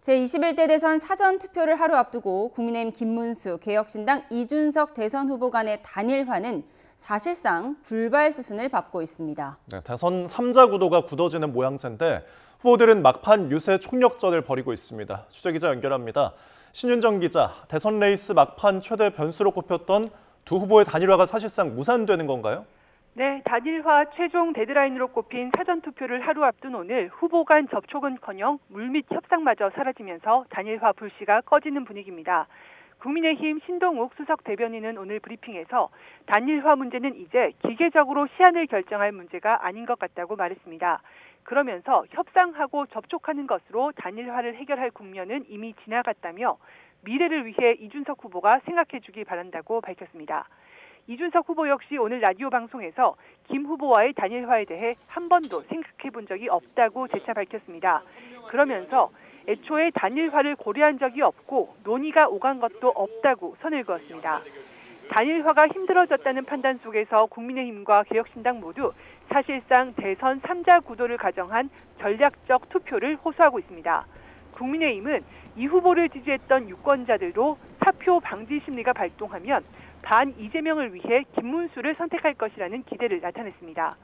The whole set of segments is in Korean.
제21대 대선 사전투표를 하루 앞두고 국민의힘 김문수, 개혁신당 이준석 대선 후보 간의 단일화는 사실상 불발 수순을 밟고 있습니다. 네, 대선 3자 구도가 굳어지는 모양새인데 후보들은 막판 유세 총력전을 벌이고 있습니다. 취재기자 연결합니다. 신윤정 기자, 대선 레이스 막판 최대 변수로 꼽혔던 두 후보의 단일화가 사실상 무산되는 건가요? 네, 단일화 최종 데드라인으로 꼽힌 사전투표를 하루 앞둔 오늘 후보 간 접촉은커녕 물밑 협상마저 사라지면서 단일화 불씨가 꺼지는 분위기입니다. 국민의힘 신동욱 수석 대변인은 오늘 브리핑에서 단일화 문제는 이제 기계적으로 시한을 결정할 문제가 아닌 것 같다고 말했습니다. 그러면서 협상하고 접촉하는 것으로 단일화를 해결할 국면은 이미 지나갔다며 미래를 위해 이준석 후보가 생각해주기 바란다고 밝혔습니다. 이준석 후보 역시 오늘 라디오 방송에서 김 후보와의 단일화에 대해 한 번도 생각해 본 적이 없다고 재차 밝혔습니다. 그러면서 애초에 단일화를 고려한 적이 없고 논의가 오간 것도 없다고 선을 그었습니다. 단일화가 힘들어졌다는 판단 속에서 국민의힘과 개혁신당 모두 사실상 대선 3자 구도를 가정한 전략적 투표를 호소하고 있습니다. 국민의힘은 이 후보를 지지했던 유권자들도 사표 방지 심리가 발동하면 반 이재명을 위해 김문수를 선택할 것이라는 기대를 나타냈습니다.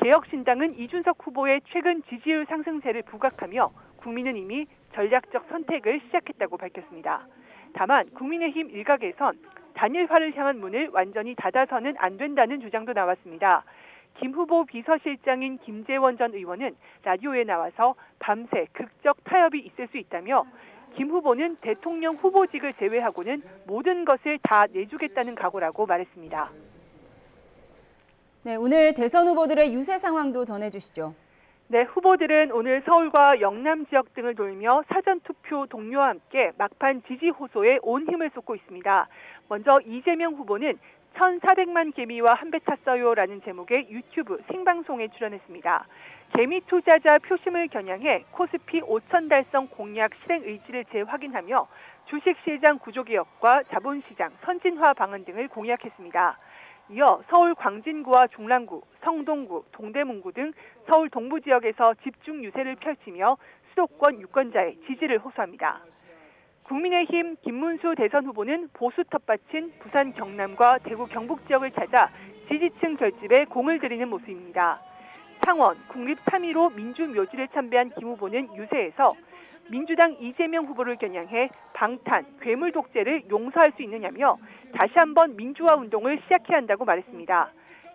개혁신당은 이준석 후보의 최근 지지율 상승세를 부각하며 국민은 이미 전략적 선택을 시작했다고 밝혔습니다. 다만 국민의힘 일각에선 단일화를 향한 문을 완전히 닫아서는 안 된다는 주장도 나왔습니다. 김 후보 비서실장인 김재원 전 의원은 라디오에 나와서 밤새 극적 타협이 있을 수 있다며 김 후보는 대통령 후보직을 제외하고는 모든 것을 다 내주겠다는 각오라고 말했습니다. 네, 오늘 대선 후보들의 유세 상황도 전해주시죠. 네, 후보들은 오늘 서울과 영남 지역 등을 돌며 사전투표 동료와 함께 막판 지지 호소에 온 힘을 쏟고 있습니다. 먼저 이재명 후보는 1,400만 개미와 한 배 탔어요라는 제목의 유튜브 생방송에 출연했습니다. 개미 투자자 표심을 겨냥해 코스피 5천 달성 공약 실행 의지를 재확인하며 주식시장 구조개혁과 자본시장 선진화 방안 등을 공약했습니다. 이어 서울 광진구와 중랑구, 성동구, 동대문구 등 서울 동부 지역에서 집중 유세를 펼치며 수도권 유권자의 지지를 호소합니다. 국민의힘 김문수 대선 후보는 보수 텃밭인 부산 경남과 대구 경북 지역을 찾아 지지층 결집에 공을 들이는 모습입니다. 창원 국립 3.15 민주묘지를 참배한 김 후보는 유세에서 민주당 이재명 후보를 겨냥해 방탄, 괴물 독재를 용서할 수 있느냐며 다시 한번 민주화 운동을 시작해야 한다고 말했습니다.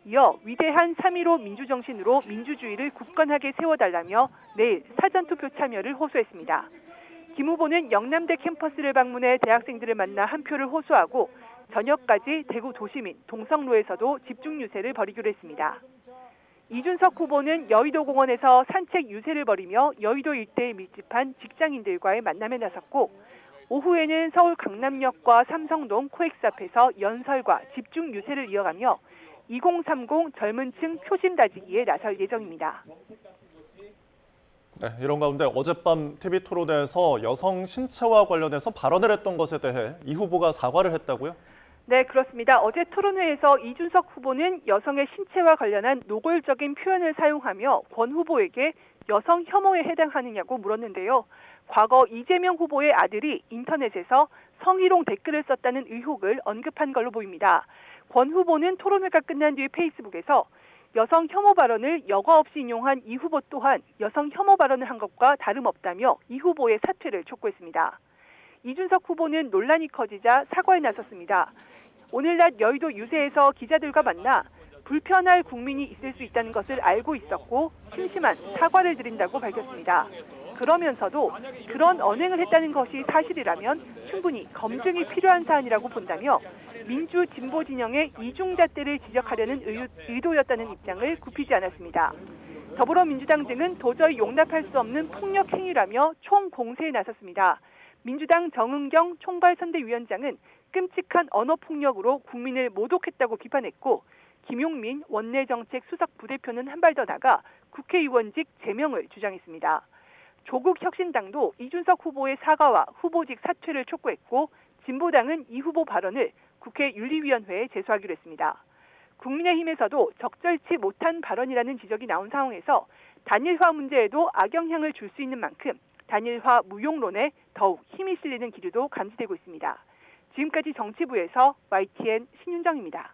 이어 위대한 3.15 민주정신으로 민주주의를 굳건하게 세워달라며 내일 사전투표 참여를 호소했습니다. 김 후보는 영남대 캠퍼스를 방문해 대학생들을 만나 한 표를 호소하고 저녁까지 대구 도시민 동성로에서도 집중 유세를 벌이기로 했습니다. 이준석 후보는 여의도 공원에서 산책 유세를 벌이며 여의도 일대에 밀집한 직장인들과의 만남에 나섰고 오후에는 서울 강남역과 삼성동 코엑스 앞에서 연설과 집중 유세를 이어가며 2030 젊은 층 표심 다지기에 나설 예정입니다. 네, 이런 가운데 어젯밤 TV 토론회에서 여성 신체와 관련해서 발언을 했던 것에 대해 이 후보가 사과를 했다고요? 네, 그렇습니다. 어제 토론회에서 이준석 후보는 여성의 신체와 관련한 노골적인 표현을 사용하며 권 후보에게 여성 혐오에 해당하느냐고 물었는데요. 과거 이재명 후보의 아들이 인터넷에서 성희롱 댓글을 썼다는 의혹을 언급한 걸로 보입니다. 권 후보는 토론회가 끝난 뒤 페이스북에서 여성 혐오 발언을 여과 없이 인용한 이 후보 또한 여성 혐오 발언을 한 것과 다름없다며 이 후보의 사퇴를 촉구했습니다. 이준석 후보는 논란이 커지자 사과에 나섰습니다. 오늘 낮 여의도 유세에서 기자들과 만나 불편할 국민이 있을 수 있다는 것을 알고 있었고 심심한 사과를 드린다고 밝혔습니다. 그러면서도 그런 언행을 했다는 것이 사실이라면 충분히 검증이 필요한 사안이라고 본다며 민주 진보 진영의 이중잣대를 지적하려는 의도였다는 입장을 굽히지 않았습니다. 더불어민주당 등은 도저히 용납할 수 없는 폭력 행위라며 총공세에 나섰습니다. 민주당 정은경 총괄선대위원장은 끔찍한 언어폭력으로 국민을 모독했다고 비판했고 김용민 원내정책 수석 부대표는 한 발 더 나가 국회의원직 제명을 주장했습니다. 조국 혁신당도 이준석 후보의 사과와 후보직 사퇴를 촉구했고 진보당은 이 후보 발언을 국회 윤리위원회에 제소하기로 했습니다. 국민의힘에서도 적절치 못한 발언이라는 지적이 나온 상황에서 단일화 문제에도 악영향을 줄 수 있는 만큼 단일화 무용론에 더욱 힘이 실리는 기류도 감지되고 있습니다. 지금까지 정치부에서 YTN 신윤정입니다.